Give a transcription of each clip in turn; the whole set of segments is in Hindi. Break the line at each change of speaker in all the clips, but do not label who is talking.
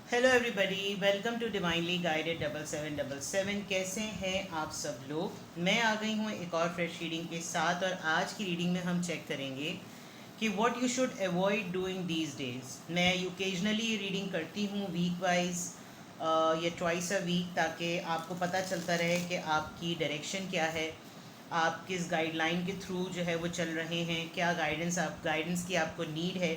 Hello everybody, welcome to divinely guided 7777। कैसे हैं आप सब लोग। मैं आ गई हूँ एक और फ्रेश रीडिंग के साथ, और आज की रीडिंग में हम चेक करेंगे कि what you should avoid doing these days. मैं ओकेजनली ये रीडिंग करती हूँ वीक वाइज या ट्वाइस अ वीक, ताकि आपको पता चलता रहे कि आपकी डायरेक्शन क्या है, आप किस गाइडलाइन के थ्रू जो है वो चल रहे हैं, क्या गाइडेंस की आपको नीड है,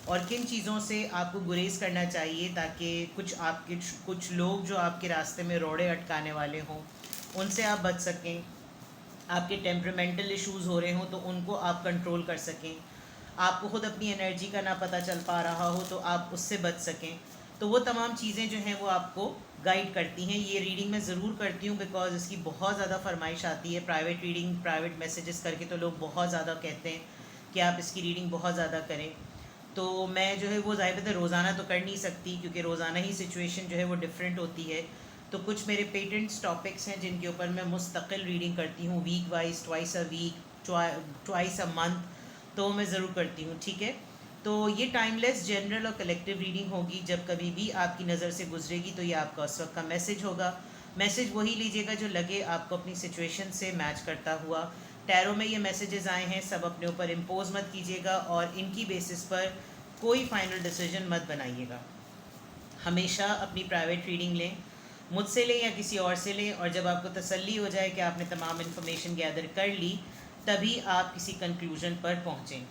और किन चीज़ों से आपको गुरेज करना चाहिए ताकि कुछ लोग जो आपके रास्ते में रोड़े अटकाने वाले हों उनसे आप बच सकें। आपके टेम्परामेंटल इश्यूज़ हो रहे हों तो उनको आप कंट्रोल कर सकें। आपको ख़ुद अपनी एनर्जी का ना पता चल पा रहा हो तो आप उससे बच सकें। तो वो तमाम चीज़ें जो हैं वो आपको गाइड करती हैं। ये रीडिंग मैं ज़रूर करती हूँ बिकॉज इसकी बहुत ज़्यादा फरमाइश आती है। प्राइवेट रीडिंग, प्राइवेट मैसेजेस करके तो लोग बहुत ज़्यादा कहते हैं कि आप इसकी रीडिंग बहुत ज़्यादा करें। तो मैं जो है वो ज़ाहिर है रोज़ाना तो कर नहीं सकती, क्योंकि रोज़ाना ही सिचुएशन जो है वो डिफरेंट होती है। तो कुछ मेरे पेटेंट्स टॉपिक्स हैं जिनके ऊपर मैं मुस्तकिल रीडिंग करती हूँ, week wise, twice a week, twice a month. तो मैं ज़रूर करती हूँ, ठीक है। तो ये टाइमलेस जनरल और कलेक्टिव रीडिंग होगी। जब कभी भी आपकी नज़र से गुजरेगी तो ये आपका उस वक्त का मैसेज होगा। मैसेज वही लीजिएगा जो लगे आपको अपनी सिचुएशन से मैच करता हुआ। टैरो में ये मैसेजेस आए हैं, सब अपने ऊपर इम्पोज मत कीजिएगा और इनकी बेसिस पर कोई फाइनल डिसीजन मत बनाइएगा। हमेशा अपनी प्राइवेट रीडिंग लें, मुझसे लें या किसी और से लें, और जब आपको तसल्ली हो जाए कि आपने तमाम इन्फॉर्मेशन गैदर कर ली तभी आप किसी कंक्लूजन पर पहुँचें।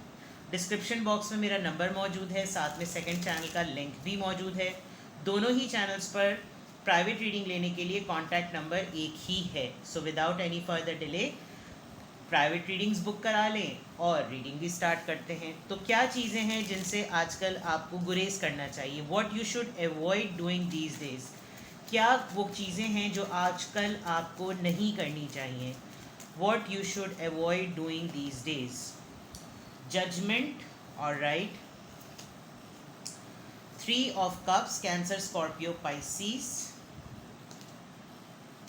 डिस्क्रिप्शन बॉक्स में मेरा नंबर मौजूद है, साथ में सेकंड चैनल का लिंक भी मौजूद है। दोनों ही चैनल्स पर प्राइवेट रीडिंग लेने के लिए कॉन्टैक्ट नंबर एक ही है। So without any further delay private readings book करा लें और रीडिंग भी स्टार्ट करते हैं। तो क्या चीज़ें हैं जिनसे आजकल आपको गुरेज करना चाहिए, what you should avoid doing these days. क्या वो चीज़ें हैं जो आजकल आपको नहीं करनी चाहिए, what you should avoid doing these days. Judgement, alright. Three of cups, Cancer, Scorpio, Pisces.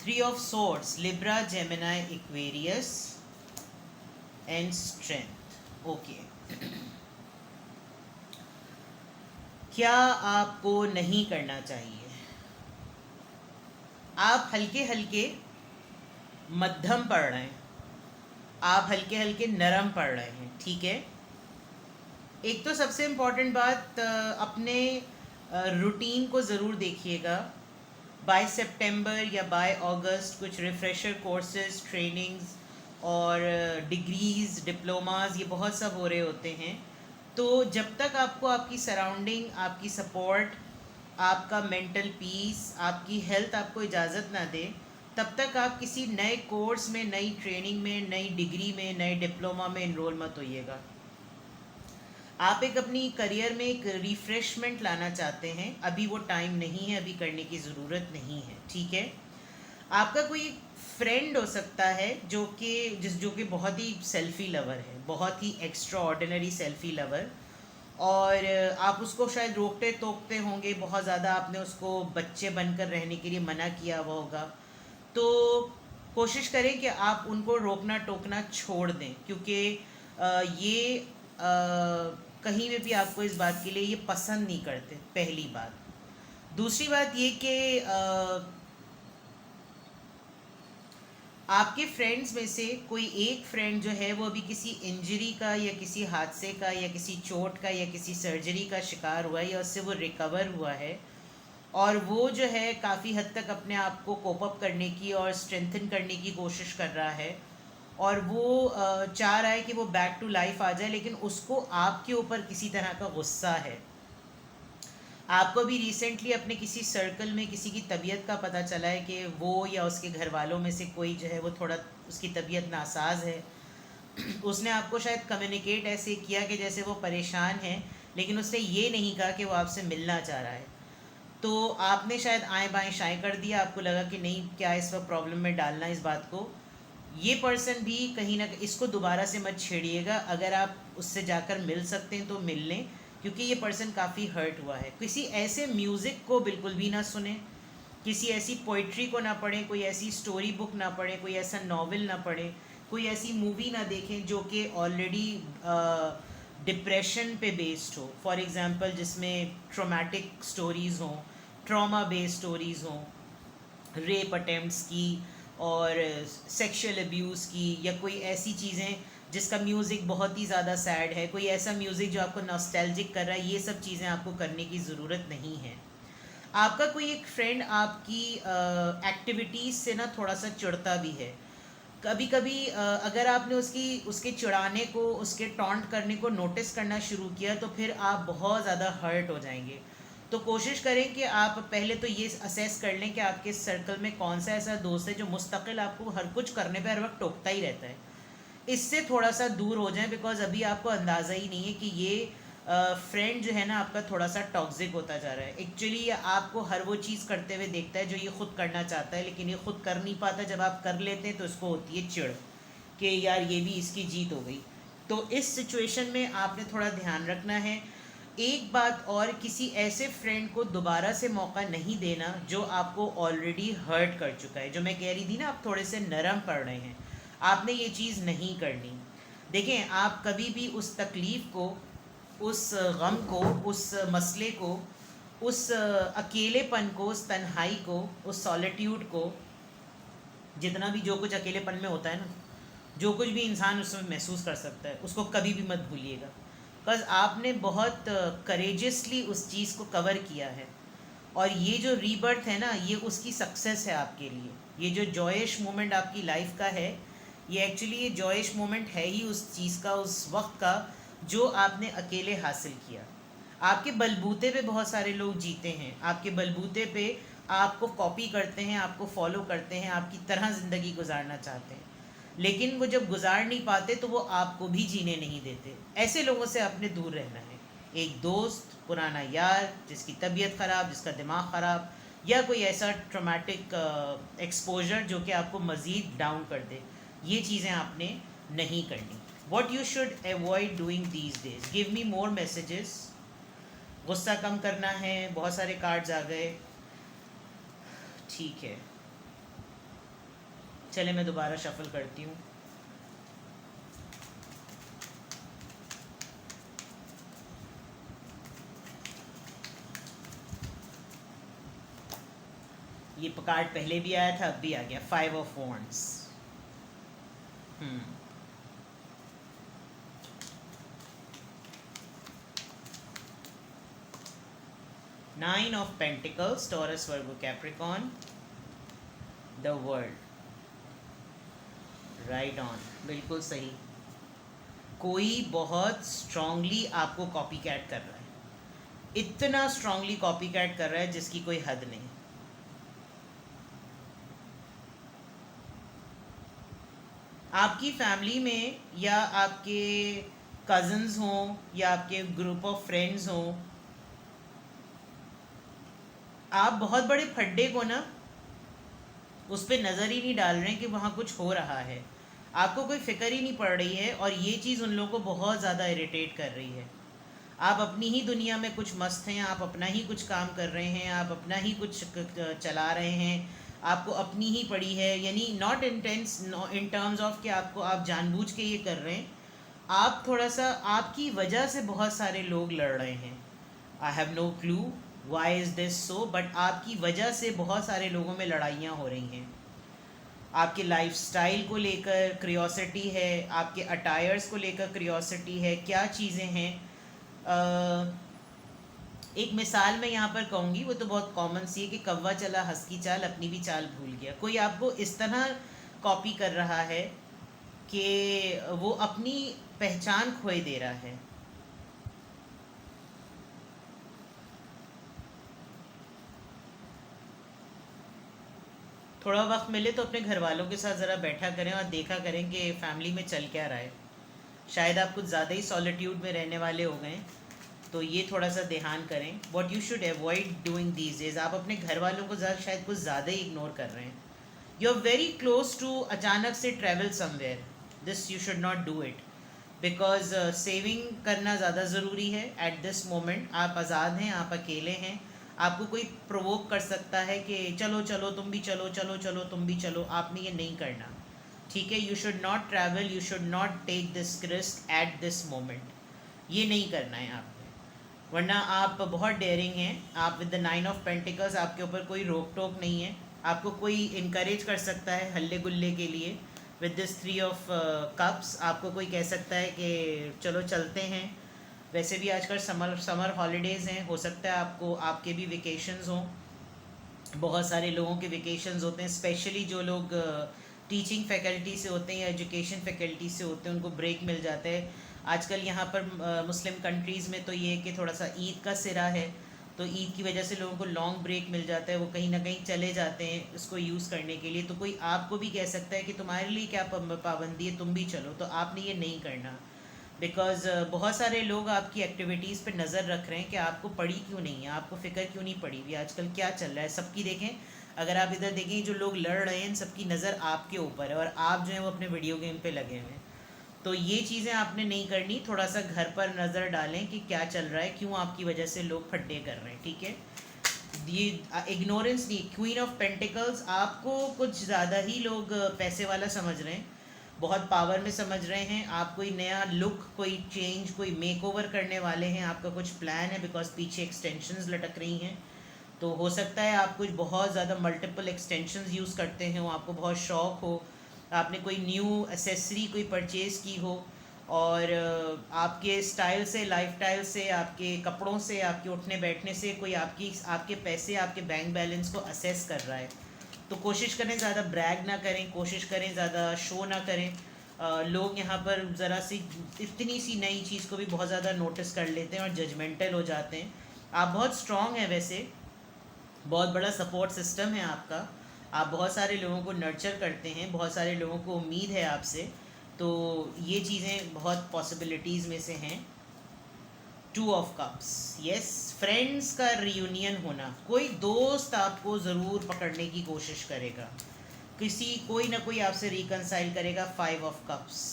Three of swords, Libra, Gemini, Aquarius, and strength. Okay, क्या आपको नहीं करना चाहिए। आप हल्के हल्के मध्यम पढ़ रहे हैं, आप हल्के हल्के नरम पढ़ रहे हैं, ठीक है। एक तो सबसे इम्पॉर्टेंट बात, अपने रूटीन को ज़रूर देखिएगा। बाय सितंबर या बाय अगस्त कुछ रिफ्रेशर कोर्सेज, ट्रेनिंग्स और डिग्रीज़, डिप्लोमास, ये बहुत सब हो रहे होते हैं। तो जब तक आपको आपकी सराउंडिंग, आपकी सपोर्ट, आपका मेंटल पीस, आपकी हेल्थ आपको इजाज़त ना दे, तब तक आप किसी नए कोर्स में, नई ट्रेनिंग में, नई डिग्री में, नए डिप्लोमा में इनरोल मत होइएगा। आप एक अपनी करियर में एक रिफ़्रेशमेंट लाना चाहते हैं, अभी वो टाइम नहीं है, अभी करने की ज़रूरत नहीं है, ठीक है। आपका कोई फ्रेंड हो सकता है जो कि बहुत ही सेल्फ़ी लवर है, बहुत ही एक्स्ट्रा ऑर्डिनरी सेल्फ़ी लवर, और आप उसको शायद रोकते टोकते होंगे बहुत ज़्यादा, आपने उसको बच्चे बनकर रहने के लिए मना किया हुआ होगा। तो कोशिश करें कि आप उनको रोकना टोकना छोड़ दें, क्योंकि ये कहीं में भी आपको इस बात के लिए ये पसंद नहीं करते, पहली बात। दूसरी बात ये कि आपके फ्रेंड्स में से कोई एक फ्रेंड जो है वो अभी किसी इंजरी का या किसी हादसे का या किसी चोट का या किसी सर्जरी का शिकार हुआ है, या उससे वो रिकवर हुआ है, और वो जो है काफ़ी हद तक अपने आप को कोप अप करने की और स्ट्रेंथन करने की कोशिश कर रहा है, और वो चाह रहा है कि वो बैक टू लाइफ आ जाए, लेकिन उसको आपके ऊपर किसी तरह का गुस्सा है। आपको भी रिसेंटली अपने किसी सर्कल में किसी की तबीयत का पता चला है कि वो या उसके घर वालों में से कोई जो है वो थोड़ा, उसकी तबीयत नासाज है। उसने आपको शायद कम्युनिकेट ऐसे किया कि जैसे वो परेशान है, लेकिन उसने ये नहीं कहा कि वो आपसे मिलना चाह रहा है। तो आपने शायद आएँ बाएँ शाएँ कर दिया, आपको लगा कि नहीं, क्या इस वक्त प्रॉब्लम में डालना इस बात को। ये पर्सन भी कहीं ना कहीं, इसको दोबारा से मत छेड़िएगा। अगर आप उससे जाकर मिल सकते हैं तो मिल लें, क्योंकि ये पर्सन काफ़ी हर्ट हुआ है। किसी ऐसे म्यूज़िक को बिल्कुल भी ना सुने, किसी ऐसी पोइट्री को ना पढ़ें, कोई ऐसी स्टोरी बुक ना पढ़ें, कोई ऐसा नावल ना पढ़ें, कोई ऐसी मूवी ना देखें जो कि ऑलरेडी डिप्रेशन पे बेस्ड हो। फॉर एग्ज़ाम्पल जिसमें ट्रोमैटिक स्टोरीज़ हों, ट्रॉमा बेस्ड स्टोरीज़ हों, रेप अटेम्प्ट्स की और सेक्सुअल अब्यूज़ की, या कोई ऐसी चीज़ें जिसका म्यूज़िक बहुत ही ज़्यादा सैड है, कोई ऐसा म्यूज़िक जो आपको नॉस्टैल्जिक कर रहा है, ये सब चीज़ें आपको करने की ज़रूरत नहीं है। आपका कोई एक फ्रेंड आपकी एक्टिविटीज़ से ना थोड़ा सा चिढ़ता भी है, कभी कभी अगर आपने उसके चिढ़ाने को, उसके टॉन्ट करने को नोटिस करना शुरू किया तो फिर आप बहुत ज़्यादा हर्ट हो जाएंगे। तो कोशिश करें कि आप पहले तो ये असेस कर लें कि आपके सर्कल में कौन सा ऐसा दोस्त है जो मुस्तकिल आपको हर कुछ करने पे हर वक्त टोकता ही रहता है। इससे थोड़ा सा दूर हो जाएं, बिकॉज अभी आपको अंदाज़ा ही नहीं है कि ये फ्रेंड जो है ना आपका थोड़ा सा टॉक्सिक होता जा रहा है। एक्चुअली ये आपको हर वो चीज़ करते हुए देखता है जो ये खुद करना चाहता है, लेकिन ये खुद कर नहीं पाता। जब आप कर लेते हैं तो इसको होती है चिढ़ कि यार ये भी इसकी जीत हो गई। तो इस सिचुएशन में आपने थोड़ा ध्यान रखना है। एक बात और, किसी ऐसे फ्रेंड को दोबारा से मौका नहीं देना जो आपको ऑलरेडी हर्ट कर चुका है। जो मैं कह रही थी ना, आप थोड़े से नरम पड़ रहे हैं, आपने ये चीज़ नहीं करनी। देखें, आप कभी भी उस तकलीफ़ को, उस गम को, उस मसले को, उस अकेलेपन को, उस तन्हाई को, उस सॉलिट्यूड को, जितना भी जो कुछ अकेलेपन में होता है ना, जो कुछ भी इंसान उसमें महसूस कर सकता है, उसको कभी भी मत भूलिएगा। बिकॉज आपने बहुत करेजियसली उस चीज़ को कवर किया है, और ये जो रीबर्थ है ना, ये उसकी सक्सेस है आपके लिए। ये जो जॉयश मोमेंट आपकी लाइफ का है, ये एक्चुअली ये जॉयश मोमेंट है ही उस चीज़ का, उस वक्त का जो आपने अकेले हासिल किया। आपके बलबूते पे बहुत सारे लोग जीते हैं, आपके बलबूते पे आपको कॉपी करते हैं, आपको फॉलो करते हैं, आपकी तरह ज़िंदगी गुजारना चाहते हैं, लेकिन वो जब गुजार नहीं पाते तो वो आपको भी जीने नहीं देते। ऐसे लोगों से आपने दूर रहना है। एक दोस्त, पुराना यार जिसकी तबीयत ख़राब, जिसका दिमाग ख़राब, या कोई ऐसा ट्रॉमेटिक एक्सपोजर जो कि आपको मज़ीद डाउन कर दे, ये चीज़ें आपने नहीं करनी। What you should avoid doing these days? Give me more messages. गुस्सा कम करना है। बहुत सारे कार्ड्स आ गए, ठीक है, चले मैं दोबारा शफल करती हूँ। ये कार्ड पहले भी आया था, अब भी आ गया, 5 of wands. Nine of Pentacles, Taurus, Virgo, Capricorn, the World, right on, बिल्कुल सही। कोई बहुत स्ट्रांगली आपको कॉपी कैट कर रहा है, इतना स्ट्रांगली कॉपी कैट कर रहा है जिसकी कोई हद नहीं। आपकी फैमिली में या आपके कज़न्स हों या आपके ग्रुप ऑफ फ्रेंड्स हों, आप बहुत बड़े फड्डे को ना उस पर नज़र ही नहीं डाल रहे हैं कि वहाँ कुछ हो रहा है, आपको कोई फ़िक्र ही नहीं पड़ रही है, और ये चीज़ उन लोगों को बहुत ज़्यादा इरिटेट कर रही है। आप अपनी ही दुनिया में कुछ मस्त हैं, आप अपना ही कुछ काम कर रहे हैं, आप अपना ही कुछ चला रहे हैं, आपको अपनी ही पड़ी है। यानी not intense in terms of कि आपको आप जानबूझ के ये कर रहे हैं, आप थोड़ा सा, आपकी वजह से बहुत सारे लोग लड़ रहे हैं। I have no clue why is this so, but आपकी वजह से बहुत सारे लोगों में लड़ाइयाँ हो रही हैं। आपके लाइफस्टाइल को लेकर क्रियोसिटी है, आपके अटायर्स को लेकर क्रियोसिटी है, क्या चीज़ें हैं। एक मिसाल मैं यहाँ पर कहूँगी, वो तो बहुत कॉमन सी है कि कौवा चला हंस की चाल, अपनी भी चाल भूल गया। कोई आपको इस तरह कॉपी कर रहा है कि वो अपनी पहचान खोए दे रहा है। थोड़ा वक्त मिले तो अपने घर वालों के साथ ज़रा बैठा करें और देखा करें कि फैमिली में चल क्या रहा है। शायद आप कुछ ज़्यादा ही सॉलिट्यूड में रहने वाले हो गए, तो ये थोड़ा सा ध्यान करें। What you should avoid doing these days, आप अपने घर वालों को शायद कुछ ज़्यादा ही इग्नोर कर रहे हैं। You are very close to अचानक से travel somewhere, this you should not do it, because saving करना ज़्यादा ज़रूरी है एट दिस मोमेंट। आप आज़ाद हैं, आप अकेले हैं, आपको कोई प्रोवोक कर सकता है कि चलो चलो तुम भी चलो, चलो चलो तुम भी चलो, आपने ये नहीं करना, ठीक है। You should not travel, you should not take this risk at this moment, ये नहीं करना है आपने। वरना आप बहुत डेयरिंग हैं। आप विद द 9 ऑफ पेंटिकल्स, आपके ऊपर कोई रोक टोक नहीं है, आपको कोई इनकरेज कर सकता है हल्ले गुल्ले के लिए। विद दिस 3 ऑफ कप्स आपको कोई कह सकता है कि चलो चलते हैं। वैसे भी आजकल समर समर हॉलीडेज़ हैं, हो सकता है आपको आपके भी वेकेशंस हों। बहुत सारे लोगों के वेकेशंस होते हैं, स्पेशली जो लोग टीचिंग फैकल्टी से होते हैं या एजुकेशन फैकल्टी से होते हैं, उनको ब्रेक मिल जाता है। आजकल यहाँ पर मुस्लिम कंट्रीज़ में तो ये कि थोड़ा सा ईद का सिरा है, तो ईद की वजह से लोगों को लॉन्ग ब्रेक मिल जाता है, वो कहीं ना कहीं चले जाते हैं इसको यूज़ करने के लिए। तो कोई आपको भी कह सकता है कि तुम्हारे लिए क्या पाबंदी है, तुम भी चलो, तो आपने ये नहीं करना। बिकॉज बहुत सारे लोग आपकी एक्टिविटीज़ पे नज़र रख रहे हैं कि आपको पड़ी क्यों नहीं है, आपको फ़िक्र क्यों नहीं पड़ी हुई, आजकल क्या चल रहा है। सबकी देखें, अगर आप इधर देखें, जो लोग लड़ रहे हैं सबकी नज़र आपके ऊपर है, और आप जो है वो अपने वीडियो गेम पे लगे हुए हैं। तो ये चीज़ें आपने नहीं करनी। थोड़ा सा घर पर नज़र डालें कि क्या चल रहा है, क्यों आपकी वजह से लोग फड्डे कर रहे हैं, ठीक है। ये इग्नोरेंस नहीं। क्वीन ऑफ पेंटिकल्स, आपको कुछ ज़्यादा ही लोग पैसे वाला समझ रहे हैं, बहुत पावर में समझ रहे हैं। आप कोई नया लुक, कोई चेंज, कोई मेकओवर करने वाले हैं, आपका कुछ प्लान है, बिकॉज पीछे एक्सटेंशंस लटक रही हैं। तो हो सकता है आप कुछ बहुत ज़्यादा मल्टीपल एक्सटेंशंस यूज़ करते हो, आपको बहुत शौक़ हो, आपने कोई न्यू एसेसरी कोई परचेज़ की हो, और आपके स्टाइल से, लाइफ स्टाइल से, आपके कपड़ों से, आपके उठने बैठने से कोई आपके पैसे, आपके बैंक बैलेंस को असेस कर रहा है। तो कोशिश करें ज़्यादा ब्रैग ना करें, कोशिश करें ज़्यादा शो ना करें। लोग यहाँ पर ज़रा सी इतनी सी नई चीज़ को भी बहुत ज़्यादा नोटिस कर लेते हैं और जजमेंटल हो जाते हैं। आप बहुत स्ट्रॉन्ग हैं वैसे, बहुत बड़ा सपोर्ट सिस्टम है आपका, आप बहुत सारे लोगों को नर्चर करते हैं, बहुत सारे लोगों को उम्मीद है आपसे। तो ये चीज़ें बहुत पॉसिबिलिटीज़ में से हैं। 2 ऑफ कप्स, यस, फ्रेंड्स का रियूनियन होना। कोई दोस्त आपको ज़रूर पकड़ने की कोशिश करेगा, कोई ना कोई आपसे रिकनसाइल करेगा। 5 ऑफ कप्स,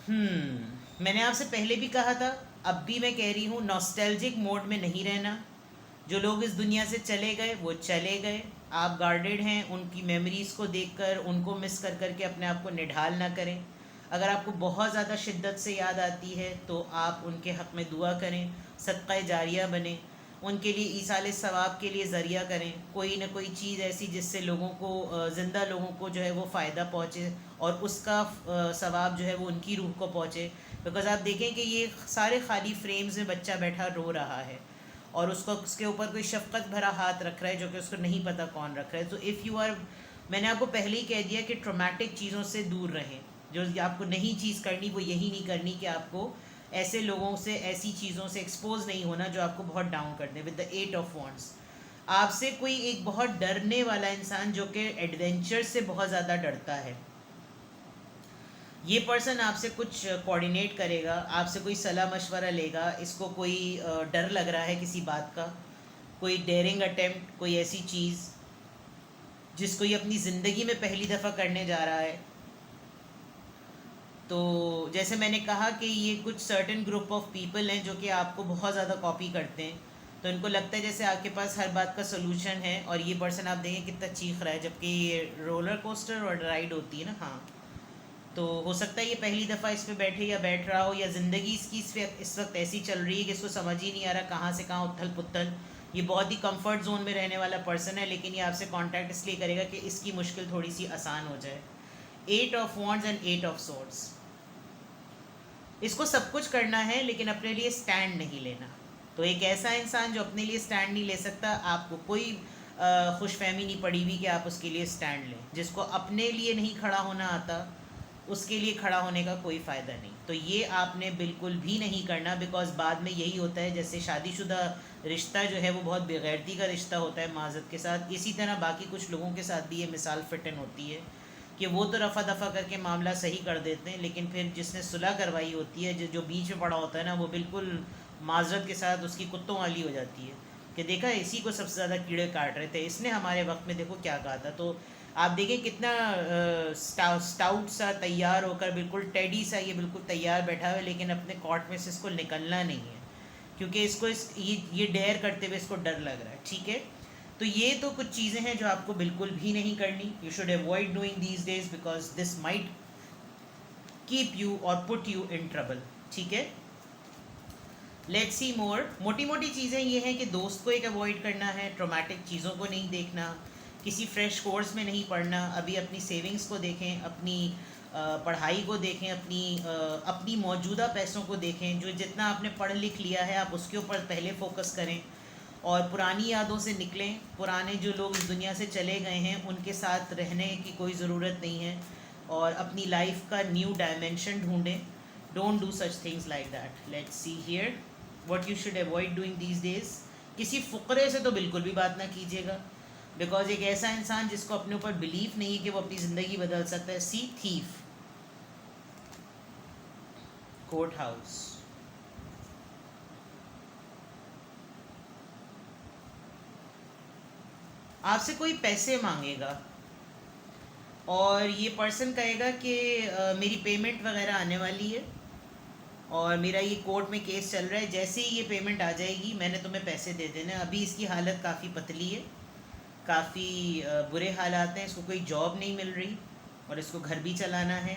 मैंने आपसे पहले भी कहा था, अब भी मैं कह रही हूँ, नॉस्टैल्जिक मोड में नहीं रहना। जो लोग इस दुनिया से चले गए वो चले गए, आप गार्डेड हैं। उनकी मेमोरीज़ को देखकर, उनको मिस कर करके अपने आप को निढाल ना करें। अगर आपको बहुत ज़्यादा शिद्दत से याद आती है तो आप उनके हक़ में दुआ करें, सदक़ा जारिया बने, उनके लिए ईसाल सवाब के लिए ज़रिया करें। कोई ना कोई चीज़ ऐसी जिससे लोगों को, ज़िंदा लोगों को जो है वो फ़ायदा पहुँचे, और उसका सवाब जो है वो उनकी रूह को पहुँचे। बिकॉज़ आप देखें कि ये सारे खाली फ्रेम्स में बच्चा बैठा रो रहा है, और उसके ऊपर कोई शफ़क़त भरा हाथ रख रहा है, जो कि उसको नहीं पता कौन रख रहा है। तो इफ़ यू आर, मैंने आपको पहले ही कह दिया कि ट्रॉमेटिक चीज़ों से दूर रहें। जो आपको नहीं चीज़ करनी वो यही नहीं करनी कि आपको ऐसे लोगों से, ऐसी चीज़ों से एक्सपोज नहीं होना जो आपको बहुत डाउन कर दें। विद द 8 ऑफ वॉन्ड्स, आपसे कोई एक बहुत डरने वाला इंसान जो कि एडवेंचर से बहुत ज़्यादा डरता है, ये पर्सन आपसे कुछ कोऑर्डिनेट करेगा, आपसे कोई सलाह मशवरा लेगा। इसको कोई डर लग रहा है किसी बात का, कोई डेयरिंग अटेम्प्ट, कोई ऐसी चीज़ जिसको ये अपनी ज़िंदगी में पहली दफ़ा करने जा रहा है। तो जैसे मैंने कहा कि ये कुछ सर्टेन ग्रुप ऑफ पीपल हैं जो कि आपको बहुत ज़्यादा कॉपी करते हैं। तो इनको लगता है जैसे आपके पास हर बात का सोल्यूशन है, और ये पर्सन आप देखें कितना चीख रहा है, जबकि ये रोलर कोस्टर और राइड होती है ना। हाँ, तो हो सकता है ये पहली दफ़ा इस पर बैठे या बैठ रहा हो, या ज़िंदगी इसकी इस वक्त ऐसी चल रही है कि इसको समझ ही नहीं आ रहा कहाँ से कहाँ उथल पुथल। ये बहुत ही कंफर्ट जोन में रहने वाला पर्सन है, लेकिन ये आपसे कांटेक्ट इसलिए करेगा कि इसकी मुश्किल थोड़ी सी आसान हो जाए। 8 of wands and 8 of swords, इसको सब कुछ करना है लेकिन अपने लिए स्टैंड नहीं लेना। तो एक ऐसा इंसान जो अपने लिए स्टैंड नहीं ले सकता, आपको कोई खुशफहमी नहीं पड़ी हुई कि आप उसके लिए स्टैंड लें। जिसको अपने लिए नहीं खड़ा होना आता, उसके लिए खड़ा होने का कोई फ़ायदा नहीं। तो ये आपने बिल्कुल भी नहीं करना, बिकॉज़ बाद में यही होता है, जैसे शादीशुदा रिश्ता जो है वो बहुत बेगैरती का रिश्ता होता है माज़रत के साथ, इसी तरह बाकी कुछ लोगों के साथ भी ये मिसाल फिटन होती है कि वो तो रफ़ा दफ़ा करके मामला सही कर देते हैं, लेकिन फिर जिसने सुलह करवाई होती है, जो बीच में पड़ा होता है ना, वो बिल्कुल माज़रत के साथ उसकी कुत्तों वाली हो जाती है कि देखा इसी को सबसे ज़्यादा कीड़े काट रहे थे, इसने हमारे वक्त में देखो क्या कहा था। तो आप देखें कितना स्टाउट सा तैयार होकर, बिल्कुल टेडी सा ये बिल्कुल तैयार बैठा हुआ है, लेकिन अपने कॉट में से इसको निकलना नहीं है, क्योंकि इसको ये डेयर करते हुए इसको डर लग रहा है, ठीक है। तो ये तो कुछ चीज़ें हैं जो आपको बिल्कुल भी नहीं करनी। You should avoid doing these days, because this might keep you और पुट यू इन ट्रबल, ठीक है। लेट्स सी मोर। मोटी मोटी चीज़ें ये हैं कि दोस्त को एक अवॉइड करना है, ट्रोमेटिक चीज़ों को नहीं देखना, किसी फ्रेश कोर्स में नहीं पढ़ना, अभी अपनी सेविंग्स को देखें, अपनी पढ़ाई को देखें, अपनी मौजूदा पैसों को देखें, जो जितना आपने पढ़ लिख लिया है आप उसके ऊपर पहले फोकस करें, और पुरानी यादों से निकलें। पुराने जो लोग इस दुनिया से चले गए हैं उनके साथ रहने की कोई ज़रूरत नहीं है, और अपनी लाइफ का न्यू डायमेंशन ढूंढें। Don't do such things like that. Let's see here what you should avoid doing these days. किसी फ़ुकरे से तो बिल्कुल भी बात ना कीजिएगा, बिकॉज एक ऐसा इंसान जिसको अपने ऊपर बिलीव नहीं है कि वो अपनी ज़िंदगी बदल सकता है। सी थीफ, कोर्ट हाउस। आपसे कोई पैसे मांगेगा और ये पर्सन कहेगा कि मेरी पेमेंट वगैरह आने वाली है और मेरा ये कोर्ट में केस चल रहा है, जैसे ही ये पेमेंट आ जाएगी मैंने तुम्हें पैसे दे देने। अभी इसकी हालत काफ़ी पतली है, काफ़ी बुरे हालात हैं, इसको कोई जॉब नहीं मिल रही और इसको घर भी चलाना है,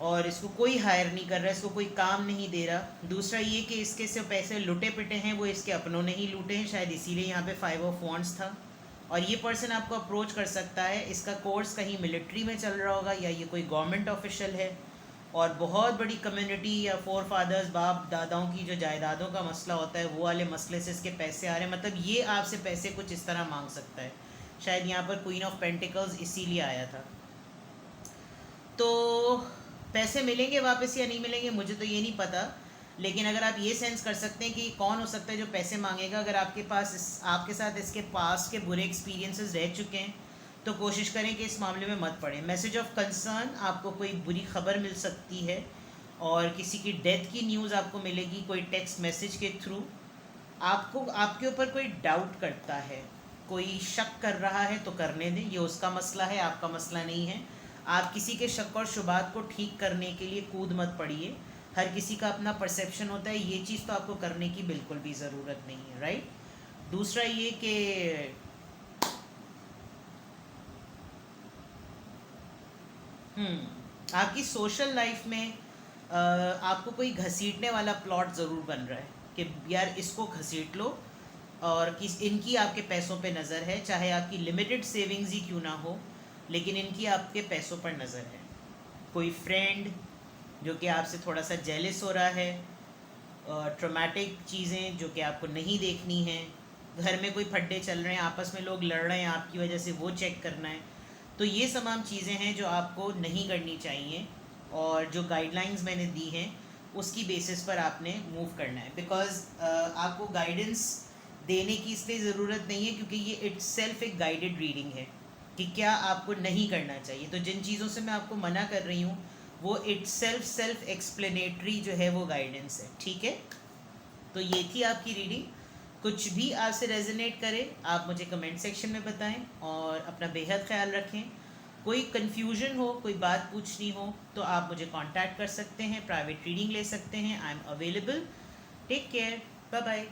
और इसको कोई हायर नहीं कर रहा, इसको कोई काम नहीं दे रहा। दूसरा ये कि इसके से पैसे लुटे पिटे हैं, वो इसके अपनों ने ही लूटे हैं, शायद इसीलिए यहाँ पे 5 ऑफ वॉन्ट्स था। और ये पर्सन आपको अप्रोच कर सकता है, इसका कोर्स कहीं मिलिट्री में चल रहा होगा या ये कोई गवर्नमेंट ऑफिशियल है, और बहुत बड़ी कम्युनिटी या फोर फादर्स बाप दादाओं की जो जायदादों का मसला होता है वो वाले मसले से इसके पैसे आ रहे हैं। मतलब ये आपसे पैसे कुछ इस तरह मांग सकता है। शायद यहाँ पर क्वीन ऑफ पेंटिकल्स इसीलिए आया था। तो पैसे मिलेंगे वापस या नहीं मिलेंगे मुझे तो ये नहीं पता, लेकिन अगर आप ये सेंस कर सकते हैं कि कौन हो सकता है जो पैसे मांगेगा, अगर आपके साथ इसके पास के बुरे एक्सपीरियंसेस रह चुके हैं तो कोशिश करें कि इस मामले में मत पड़ें। मैसेज ऑफ कंसर्न, आपको कोई बुरी खबर मिल सकती है और किसी की डेथ की न्यूज़ आपको मिलेगी कोई टेक्स्ट मैसेज के थ्रू। आपको आपके ऊपर कोई डाउट करता है, कोई शक कर रहा है तो करने दें, ये उसका मसला है, आपका मसला नहीं है। आप किसी के शक और शुबात को ठीक करने के लिए कूद मत पड़िए। हर किसी का अपना परसेप्शन होता है, ये चीज़ तो आपको करने की बिल्कुल भी ज़रूरत नहीं है, राइट। दूसरा ये कि आपकी सोशल लाइफ में आपको कोई घसीटने वाला प्लॉट ज़रूर बन रहा है कि यार इसको घसीट लो, और किस इनकी आपके पैसों पे नज़र है, चाहे आपकी लिमिटेड सेविंग्स ही क्यों ना हो, लेकिन इनकी आपके पैसों पर नज़र है। कोई फ्रेंड जो कि आपसे थोड़ा सा जेलस हो रहा है, ट्रॉमेटिक चीज़ें जो कि आपको नहीं देखनी हैं, घर में कोई फड्डे चल रहे हैं, आपस में लोग लड़ रहे हैं आपकी वजह से, वो चेक करना है। तो ये तमाम चीज़ें हैं जो आपको नहीं करनी चाहिए, और जो गाइडलाइंस मैंने दी हैं उसकी बेसिस पर आपने मूव करना है। बिकॉज़ आपको गाइडेंस देने की इसलिए ज़रूरत नहीं है क्योंकि ये इट्स सेल्फ एक गाइडेड रीडिंग है कि क्या आपको नहीं करना चाहिए। तो जिन चीज़ों से मैं आपको मना कर रही हूँ वो इट्स सेल्फ एक्सप्लेनेटरी जो है वो गाइडेंस है, ठीक है। तो ये थी आपकी रीडिंग। कुछ भी आपसे रेजोनेट करे आप मुझे कमेंट सेक्शन में बताएं, और अपना बेहद ख्याल रखें। कोई कन्फ्यूजन हो, कोई बात पूछनी हो तो आप मुझे कांटेक्ट कर सकते हैं, प्राइवेट रीडिंग ले सकते हैं। I am available. Take care, bye bye.